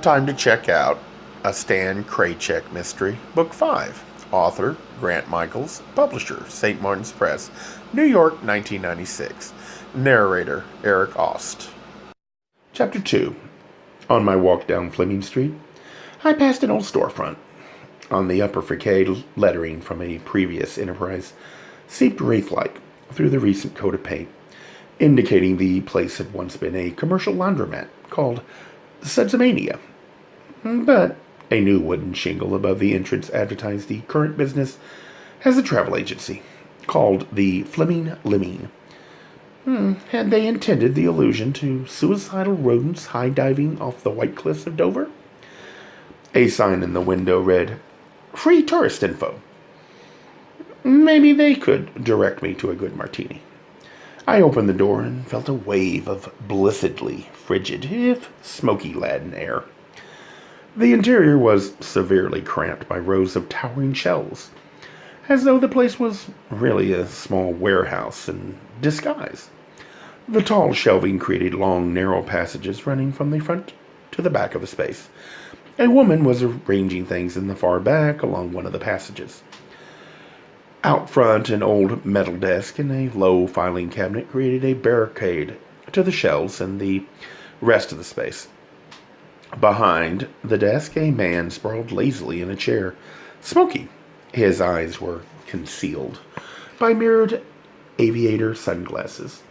time to check out a Stan Kraychik mystery, Book 5. Author, Grant Michaels. Publisher, St. Martin's Press, New York, 1996. Narrator, Eric Aust. Chapter 2. On my walk down Fleming Street, I passed an old storefront. On the upper facade, lettering from a previous enterprise seeped wraith-like through the recent coat of paint, indicating the place had once been a commercial laundromat called Sudsmania. But a new wooden shingle above the entrance advertised the current business as a travel agency called the Fleming Lemming. Had they intended the allusion to suicidal rodents high-diving off the white cliffs of Dover? A sign in the window read, "Free tourist info." Maybe they could direct me to a good martini. I opened the door and felt a wave of blessedly frigid, if smoky-laden air. The interior was severely cramped by rows of towering shelves, as though the place was really a small warehouse in disguise. The tall shelving created long, narrow passages running from the front to the back of the space. A woman was arranging things in the far back along one of the passages. Out front, an old metal desk and a low filing cabinet created a barricade to the shelves and the rest of the space. Behind the desk, a man sprawled lazily in a chair, smoking. His eyes were concealed by mirrored aviator sunglasses.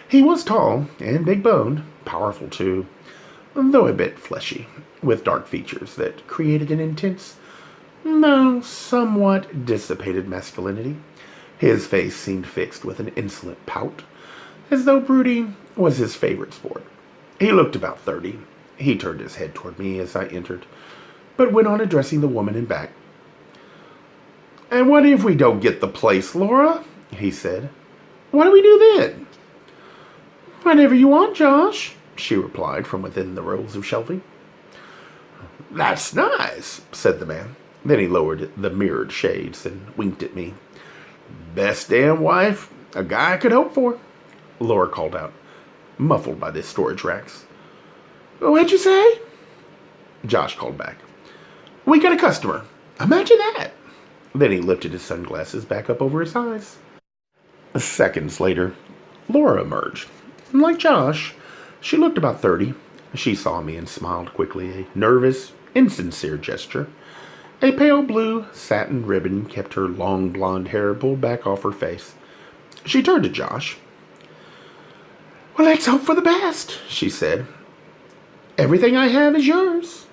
He was tall and big-boned, powerful too, though a bit fleshy, with dark features that created an intense, though somewhat dissipated masculinity. His face seemed fixed with an insolent pout, as though brooding was his favorite sport. He looked about 30. He turned his head toward me as I entered, but went on addressing the woman in back. "And what if we don't get the place, Laura?" he said. "What do we do then?" "Whatever you want, Josh," she replied from within the rows of shelving. "That's nice," said the man. Then he lowered the mirrored shades and winked at me. "Best damn wife a guy could hope for," Laura called out, muffled by the storage racks. "What'd you say?" Josh called back. "We got a customer. Imagine that." Then he lifted his sunglasses back up over his eyes. Seconds later, Laura emerged. Like Josh, she looked about 30. She saw me and smiled quickly, a nervous, insincere gesture. A pale blue satin ribbon kept her long blonde hair pulled back off her face. She turned to Josh. "Well, let's hope for the best," she said. "Everything I have is yours."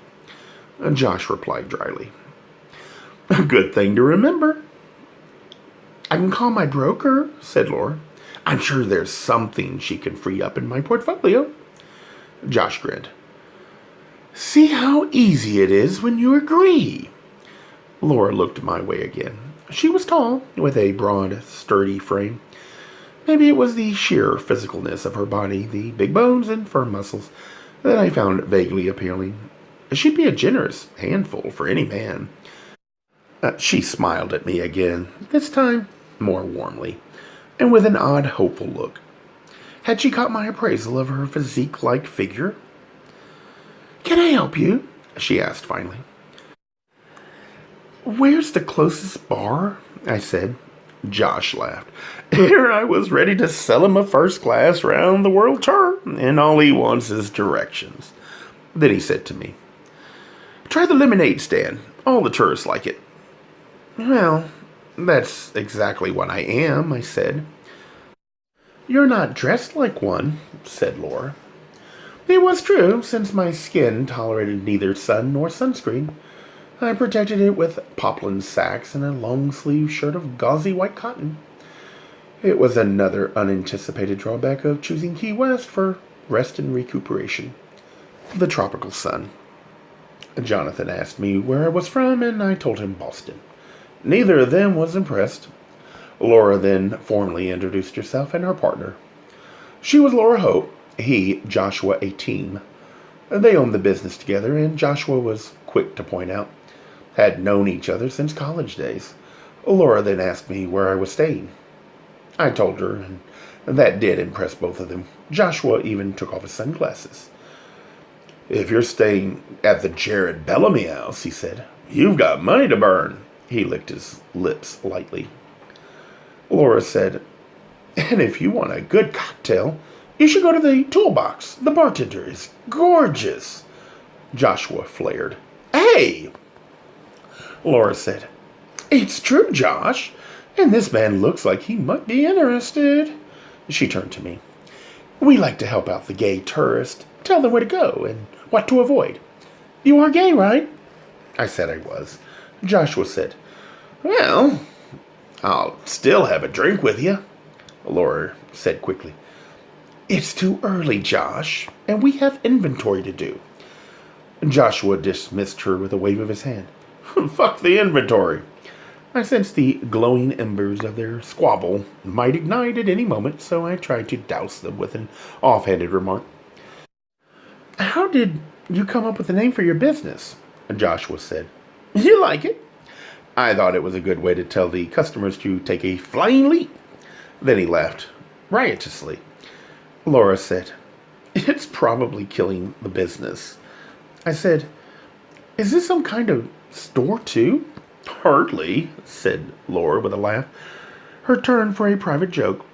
Josh replied dryly. "A good thing to remember." "I can call my broker," said Laura. "I'm sure there's something she can free up in my portfolio." Josh grinned. "See how easy it is when you agree." Laura looked my way again. She was tall, with a broad, sturdy frame. Maybe it was the sheer physicalness of her body, the big bones and firm muscles, that I found vaguely appealing. She'd be a generous handful for any man. She smiled at me again, this time more warmly, and with an odd, hopeful look. Had she caught my appraisal of her physique-like figure? "Can I help you?" she asked finally. "Where's the closest bar?" I said. Josh laughed. Here I was ready to sell him a first-class round-the-world tour, and all he wants is directions. Then he said to me, "Try the lemonade stand. All the tourists like it." "Well, that's exactly what I am," I said. "You're not dressed like one," said Laura. It was true, since my skin tolerated neither sun nor sunscreen. I protected it with poplin sacks and a long-sleeved shirt of gauzy white cotton. It was another unanticipated drawback of choosing Key West for rest and recuperation. The tropical sun. Jonathan asked me where I was from, and I told him Boston. Neither of them was impressed. Laura then formally introduced herself and her partner. She was Laura Hope, he, Joshua, a team. They owned the business together, and Joshua was quick to point out, had known each other since college days. Laura then asked me where I was staying. I told her, and that did impress both of them. Joshua even took off his sunglasses. "If you're staying at the Jared Ballami House," he said, "you've got money to burn." He licked his lips lightly. Laura said, "And if you want a good cocktail, you should go to the Toolbox. The bartender is gorgeous." Joshua flared. "Hey!" Laura said, "It's true, Josh, and this man looks like he might be interested." She turned to me. "We like to help out the gay tourist, tell them where to go and what to avoid. You are gay, right?" I said I was. Joshua said, "Well, I'll still have a drink with you." Laura said quickly, "It's too early, Josh, and we have inventory to do." Joshua dismissed her with a wave of his hand. "Fuck the inventory." I sensed the glowing embers of their squabble might ignite at any moment, so I tried to douse them with an offhanded remark. "How did you come up with the name for your business?" Joshua said. "You like it?" I thought it was a good way to tell the customers to take a flying leap. Then he laughed riotously. Laura said, "It's probably killing the business." I said, "Is this some kind of store, too?" "Hardly," said Laura with a laugh. Her turn for a private joke.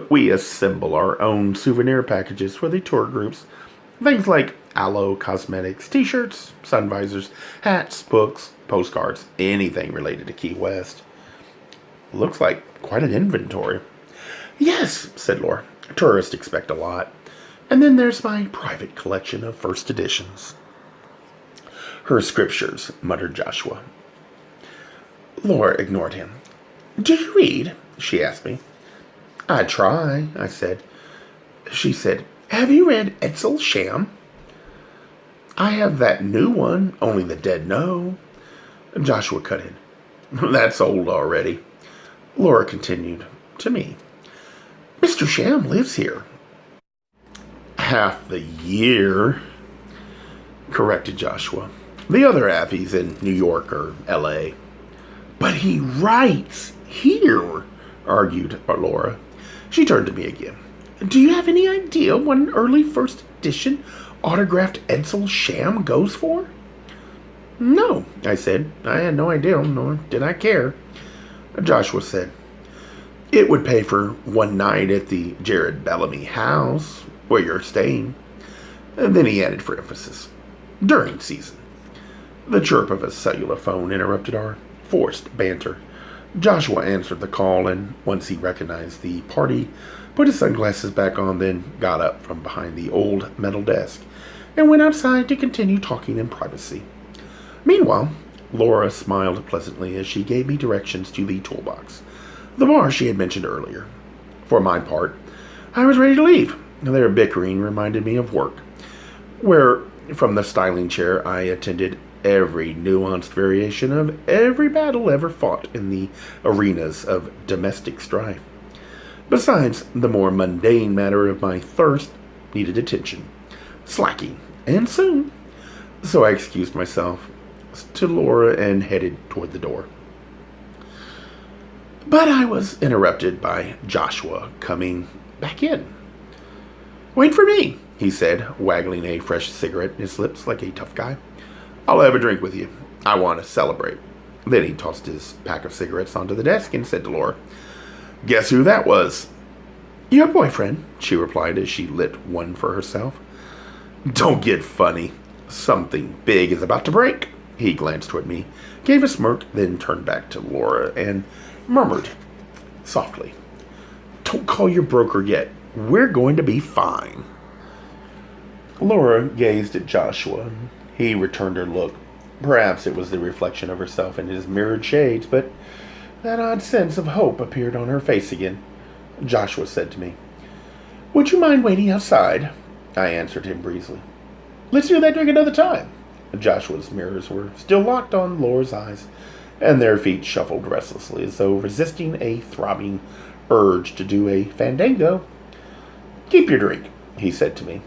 "We assemble our own souvenir packages for the tour groups. Things like aloe cosmetics, t-shirts, sun visors, hats, books, postcards, anything related to Key West." "Looks like quite an inventory." "Yes," said Laura. "Tourists expect a lot. And then there's my private collection of first editions." "Her scriptures," muttered Joshua. Laura ignored him. "Do you read?" she asked me. "I try," I said. She said, "Have you read Edsel Sham?" "I have that new one, Only the Dead Know." Joshua cut in. "That's old already." Laura continued, to me, "Mr. Sham lives here." "Half the year," corrected Joshua. "The other half he's in New York or L.A. "But he writes here," argued Laura. She turned to me again. "Do you have any idea what an early first edition autographed Edsel Sham goes for?" "No," I said. I had no idea, nor did I care. Joshua said, "It would pay for one night at the Jared Ballami House, where you're staying." And then he added for emphasis, "During season." The chirp of a cellular phone interrupted our forced banter. Joshua answered the call, and once he recognized the party, put his sunglasses back on, then got up from behind the old metal desk and went outside to continue talking in privacy. Meanwhile, Laura smiled pleasantly as she gave me directions to the Toolbox, the bar she had mentioned earlier. For my part, I was ready to leave. Their bickering reminded me of work, where from the styling chair I attended every nuanced variation of every battle ever fought in the arenas of domestic strife. Besides, the more mundane matter of my thirst needed attention, slacking, and soon. So I excused myself to Laura and headed toward the door. But I was interrupted by Joshua coming back in. "Wait for me," he said, waggling a fresh cigarette in his lips like a tough guy. "I'll have a drink with you. I want to celebrate." Then he tossed his pack of cigarettes onto the desk and said to Laura, "Guess who that was?" "Your boyfriend," she replied as she lit one for herself. "Don't get funny. Something big is about to break." He glanced toward me, gave a smirk, then turned back to Laura and murmured softly, "Don't call your broker yet. We're going to be fine." Laura gazed at Joshua. He returned her look. Perhaps it was the reflection of herself in his mirrored shades, but that odd sense of hope appeared on her face again. Joshua said to me, "Would you mind waiting outside?" I answered him breezily, "Let's do that drink another time." Joshua's mirrors were still locked on Laura's eyes, and their feet shuffled restlessly as though resisting a throbbing urge to do a fandango. "Keep your drink," he said to me.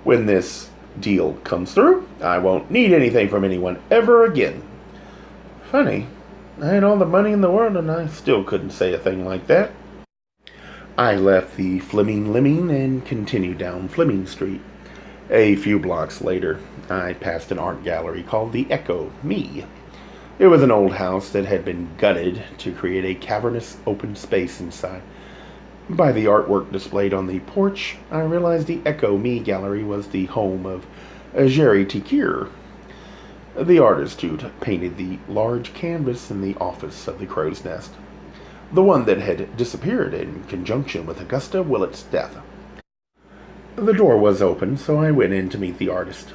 "When this deal comes through, I won't need anything from anyone ever again." Funny, I had all the money in the world and I still couldn't say a thing like that. I left the Fleming Lemming and continued down Fleming Street. A few blocks later, I passed an art gallery called the Echo Me. It was an old house that had been gutted to create a cavernous open space inside. By the artwork displayed on the porch, I realized the Echo Me gallery was the home of Jared Ballami, the artist who'd painted the large canvas in the office of the Crow's Nest, the one that had disappeared in conjunction with Augusta Willitt's death. The door was open, so I went in to meet the artist.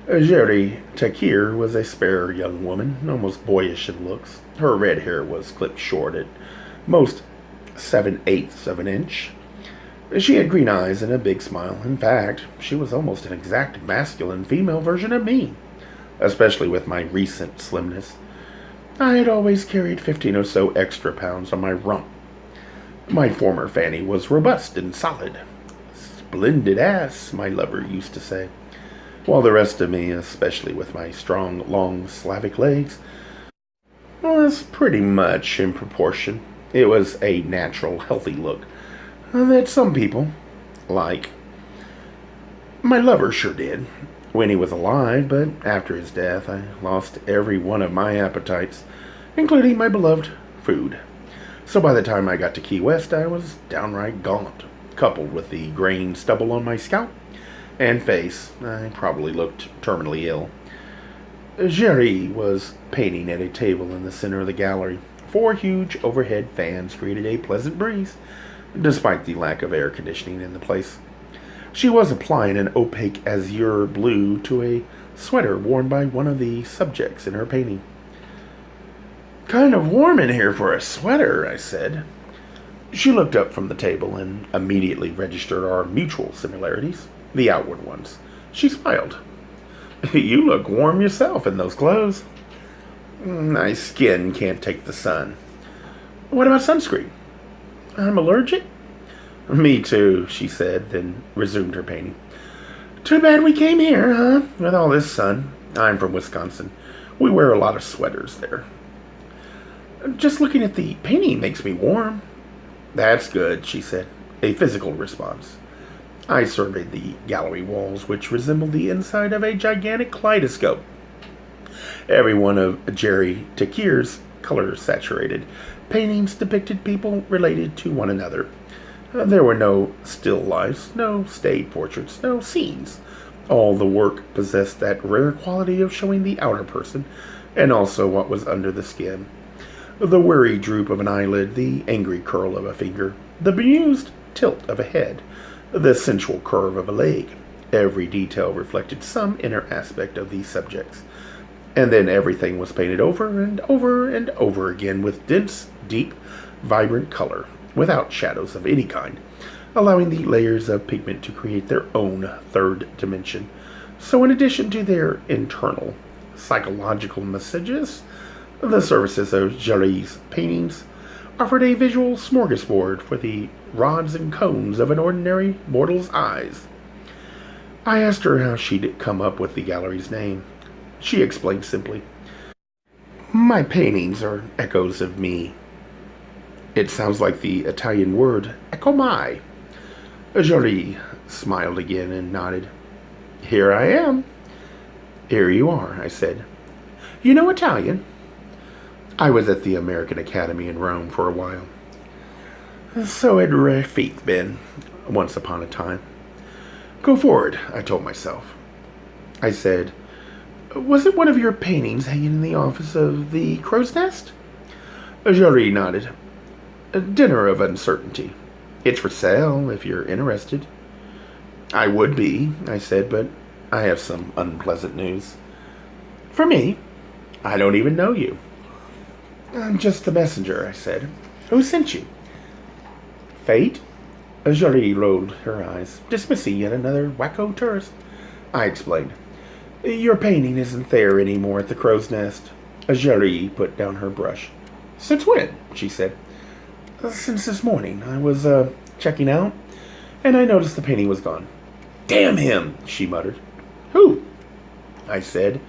Jared Ballami was a spare young woman, almost boyish in looks. Her red hair was clipped short at most 7/8 of an inch. She had green eyes and a big smile. In fact, she was almost an exact masculine female version of me, especially with my recent slimness. I had always carried 15 or so extra pounds on my rump. My former fanny was robust and solid. Splendid ass, my lover used to say, while the rest of me, especially with my strong, long Slavic legs, was pretty much in proportion. It was a natural, healthy look that some people like. My lover sure did when he was alive, but after his death, I lost every one of my appetites, including my beloved food. So by the time I got to Key West, I was downright gaunt, coupled with the graying stubble on my scalp and face. I probably looked terminally ill. Jerry was painting at a table in the center of the gallery. 4 huge overhead fans created a pleasant breeze, despite the lack of air conditioning in the place. She was applying an opaque azure blue to a sweater worn by one of the subjects in her painting. "Kind of warm in here for a sweater," I said. She looked up from the table and immediately registered our mutual similarities, the outward ones. She smiled. "You look warm yourself in those clothes." "My skin can't take the sun." "What about sunscreen?" "I'm allergic." "Me too," she said, then resumed her painting. "Too bad we came here, huh? With all this sun. I'm from Wisconsin. We wear a lot of sweaters there." "Just looking at the painting makes me warm." "That's good," she said, a physical response. I surveyed the gallery walls, which resembled the inside of a gigantic kaleidoscope. Every one of Jerry Takir's color-saturated paintings depicted people related to one another. There were no still lifes, no stage portraits, no scenes. All the work possessed that rare quality of showing the outer person, and also what was under the skin. The weary droop of an eyelid, the angry curl of a finger, the bemused tilt of a head, the sensual curve of a leg. Every detail reflected some inner aspect of these subjects. And then everything was painted over and over and over again with dense, deep, vibrant color, without shadows of any kind, allowing the layers of pigment to create their own third dimension. So in addition to their internal psychological messages, the surfaces of Jerry's paintings offered a visual smorgasbord for the rods and cones of an ordinary mortal's eyes. I asked her how she'd come up with the gallery's name. She explained simply, "My paintings are echoes of me." It sounds like the Italian word ecco mai. Jolie smiled again and nodded. "Here I am." "Here you are," I said. "You know Italian?" "I was at the American Academy in Rome for a while." "So had Rafik been, once upon a time." "Go forward," I told myself. I said, "Was it one of your paintings hanging in the office of the Crow's Nest?" Jolie nodded. "A dinner of uncertainty. It's for sale, if you're interested." "I would be," I said, "but I have some unpleasant news." "For me?" "I don't even know you." "I'm just the messenger," I said. "Who sent you?" "Fate?" Jolie rolled her eyes, dismissing yet another wacko tourist. I explained. "Your painting isn't there anymore at the Crow's Nest." Jolie put down her brush. "Since when?" she said. "Since this morning. I was, checking out, and I noticed the painting was gone." "Damn him!" she muttered. "Who?" I said.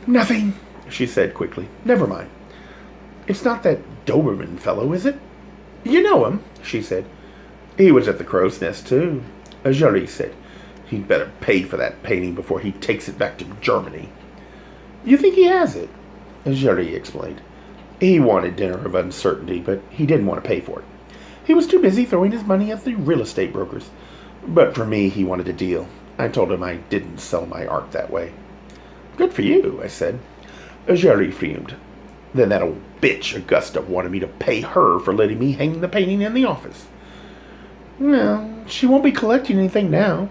"Nothing," she said quickly. "Never mind. It's not that Doberman fellow, is it?" "You know him," she said. "He was at the Crow's Nest, too," Jolie said. He'd better pay for that painting before he takes it back to Germany. You think he has it? Jerry explained. He wanted dinner of uncertainty, but he didn't want to pay for it. He was too busy throwing his money at the real estate brokers. But for me, he wanted a deal. I told him I didn't sell my art that way. Good for you, I said. Jerry fumed. Then that old bitch Augusta wanted me to pay her for letting me hang the painting in the office. Well, she won't be collecting anything now.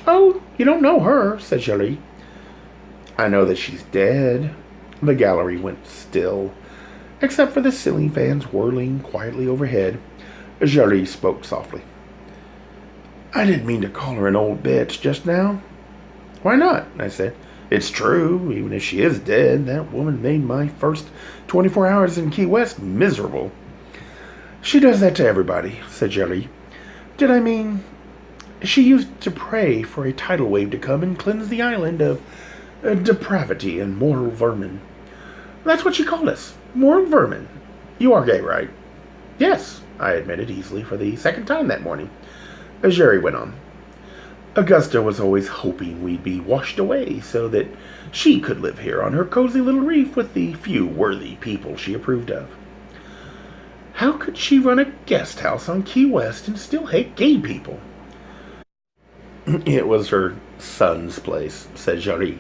Oh, you don't know her, said Jerry. I know that she's dead. The gallery went still, except for the ceiling fans whirling quietly overhead. Jerry spoke softly. I didn't mean to call her an old bitch just now. Why not? I said. It's true. Even if she is dead, that woman made my first 24 hours in Key West miserable. She does that to everybody, said Jerry. Did I mean... She used to pray for a tidal wave to come and cleanse the island of depravity and moral vermin. That's what she called us. Moral vermin. You are gay, right? Yes, I admitted easily for the second time that morning. Jerry went on. Augusta was always hoping we'd be washed away so that she could live here on her cozy little reef with the few worthy people she approved of. How could she run a guest house on Key West and still hate gay people? It was her son's place, said Jerry,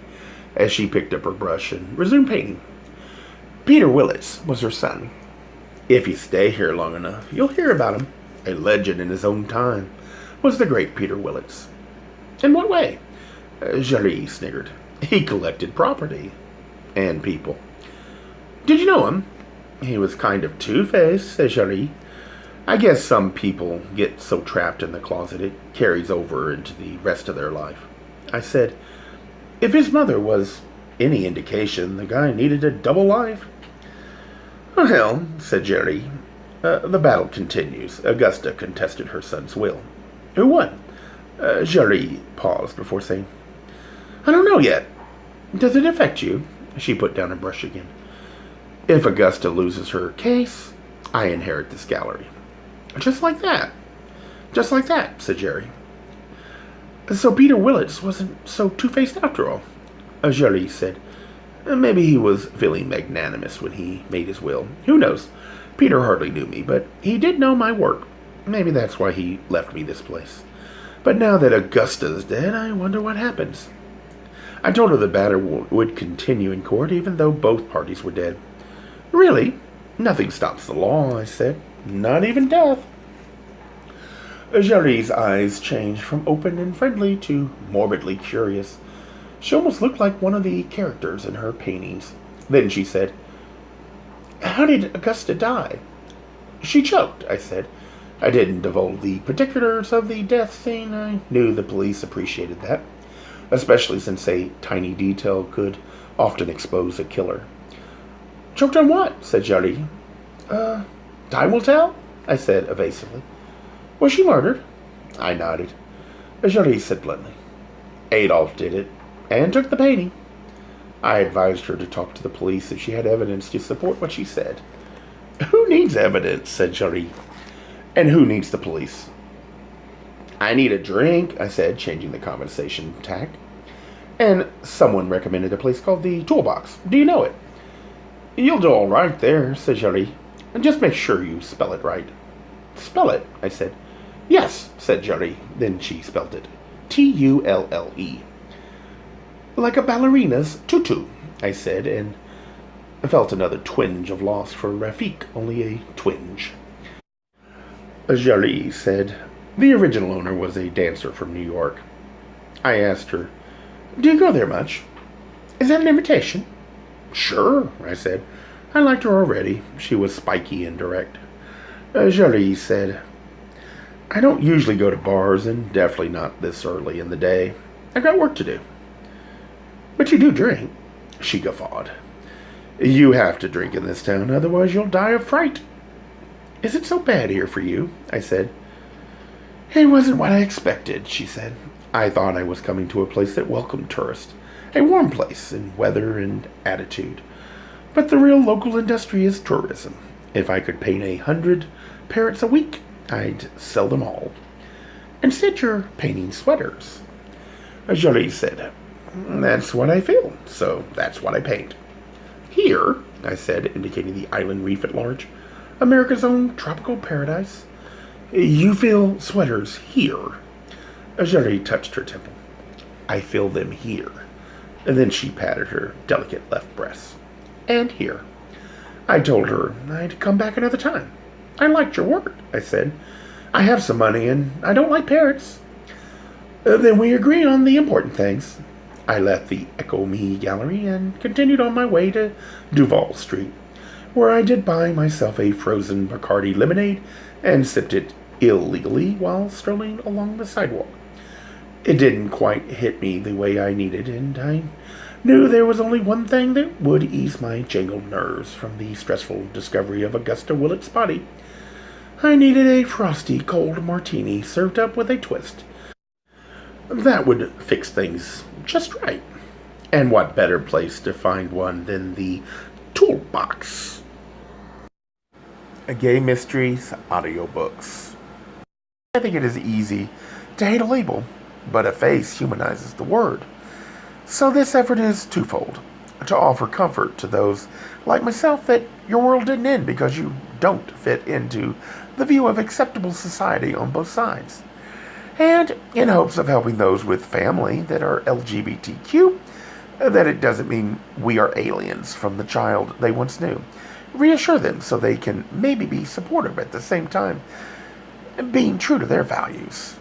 as she picked up her brush and resumed painting. Peter Willitt was her son. If you stay here long enough, you'll hear about him. A legend in his own time was the great Peter Willitt. In what way? Jerry sniggered. He collected property. And people. Did you know him? He was kind of two-faced, said Jerry. I guess some people get so trapped in the closet it carries over into the rest of their life. I said, if his mother was any indication, the guy needed a double life. Oh, hell, said Jerry. The battle continues. Augusta contested her son's will. Who won? Jerry paused before saying, I don't know yet. Does it affect you? She put down her brush again. If Augusta loses her case, I inherit this gallery. Just like that. Just like that, said Jerry. So Peter Willitt wasn't so two-faced after all. Jerry said, maybe he was feeling magnanimous when he made his will. Who knows? Peter hardly knew me, but he did know my work. Maybe that's why he left me this place. But now that Augusta's dead, I wonder what happens. I told her the battle would continue in court even though both parties were dead. Really? Nothing stops the law, I said. Not even death. Jerry's eyes changed from open and friendly to morbidly curious. She almost looked like one of the characters in her paintings. Then she said, How did Augusta die? She choked, I said. I didn't divulge the particulars of the death scene. I knew the police appreciated that, especially since a tiny detail could often expose a killer. Choked on what? Said Jerry. Time will tell, I said evasively. Was she murdered? I nodded. Jerry said bluntly. Adolf did it, and took the painting. I advised her to talk to the police if she had evidence to support what she said. Who needs evidence? Said Jerry. And who needs the police? I need a drink, I said, changing the conversation tack. And someone recommended a place called the Toolbox. Do you know it? You'll do all right there, said Jerry. And just make sure you spell it right. Spell it, I said. Yes, said Jerry. Then she spelled it. Tulle. Like a ballerina's tutu, I said, and I felt another twinge of loss for Rafik, only a twinge. Jerry said the original owner was a dancer from New York. I asked her, Do you go there much? Is that an invitation? Sure, I said. I liked her already. She was spiky and direct. Jerry said, I don't usually go to bars, and definitely not this early in the day. I got work to do. But you do drink, she guffawed. You have to drink in this town, otherwise you'll die of fright. Is it so bad here for you? I said. It wasn't what I expected, she said. I thought I was coming to a place that welcomed tourists, a warm place in weather and attitude. But the real local industry is tourism. If I could paint 100 parrots a week, I'd sell them all. Instead, you're painting sweaters. Jolie said. That's what I feel, so that's what I paint. Here, I said, indicating the island reef at large, America's own tropical paradise. You feel sweaters here. Jolie touched her temple. I feel them here. And then she patted her delicate left breast. And here. I told her I'd come back another time. I liked your work, I said. I have some money and I don't like parrots. Then we agreed on the important things. I left the Echo Me Gallery and continued on my way to Duval Street, where I did buy myself a frozen Bacardi lemonade and sipped it illegally while strolling along the sidewalk. It didn't quite hit me the way I needed, and I knew there was only one thing that would ease my jangled nerves from the stressful discovery of Augusta Willitt's body. I needed a frosty, cold martini served up with a twist. That would fix things just right. And what better place to find one than the Toolbox? Gay Mysteries audiobooks. I think it is easy to hate a label, but a face humanizes the word. So this effort is twofold: to offer comfort to those like myself that your world didn't end because you don't fit into the view of acceptable society on both sides, and in hopes of helping those with family that are LGBTQ, that it doesn't mean we are aliens from the child they once knew. Reassure them so they can maybe be supportive at the same time, being true to their values.